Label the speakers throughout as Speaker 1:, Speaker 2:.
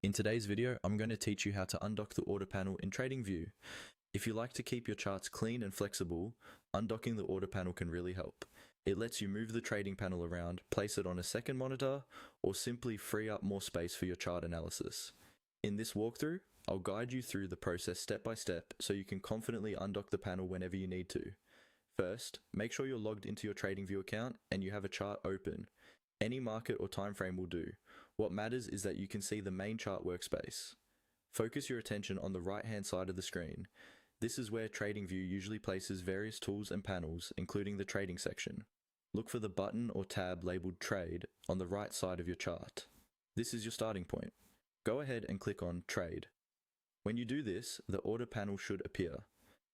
Speaker 1: In today's video, I'm going to teach you how to undock the order panel in TradingView. If you like to keep your charts clean and flexible, undocking the order panel can really help. It lets you move the trading panel around, place it on a second monitor, or simply free up more space for your chart analysis. In this walkthrough, I'll guide you through the process step by step so you can confidently undock the panel whenever you need to. First, make sure you're logged into your TradingView account and you have a chart open. Any market or time frame will do. What matters is that you can see the main chart workspace. Focus your attention on the right-hand side of the screen. This is where TradingView usually places various tools and panels, including the trading section. Look for the button or tab labeled Trade on the right side of your chart. This is your starting point. Go ahead and click on Trade. When you do this, the order panel should appear.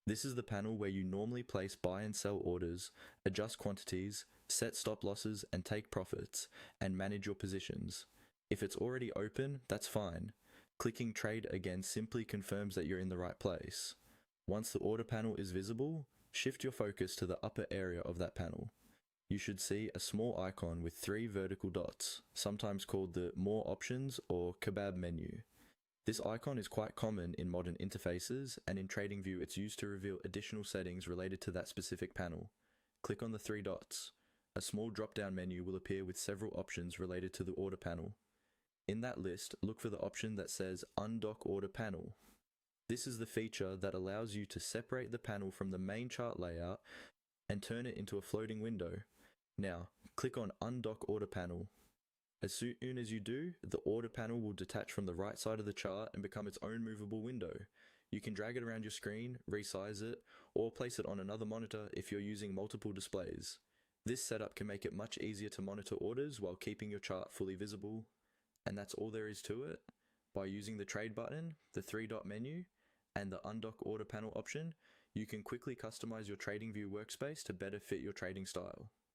Speaker 1: This is the panel where you normally place buy and sell orders, adjust quantities, set stop losses and take profits, and manage your positions. If it's already open, that's fine. Clicking Trade again simply confirms that you're in the right place. Once the order panel is visible, shift your focus to the upper area of that panel. You should see a small icon with 3 vertical dots, sometimes called the More Options or Kebab menu. This icon is quite common in modern interfaces, and in TradingView it's used to reveal additional settings related to that specific panel. Click on the 3 dots. A small drop-down menu will appear with several options related to the order panel. In that list, look for the option that says Undock Order Panel. This is the feature that allows you to separate the panel from the main chart layout and turn it into a floating window. Now, click on Undock Order Panel. As soon as you do, the order panel will detach from the right side of the chart and become its own movable window. You can drag it around your screen, resize it, or place it on another monitor if you're using multiple displays. This setup can make it much easier to monitor orders while keeping your chart fully visible. And that's all there is to it. By using the Trade button, the 3-dot menu, and the Undock Order Panel option, you can quickly customize your TradingView workspace to better fit your trading style.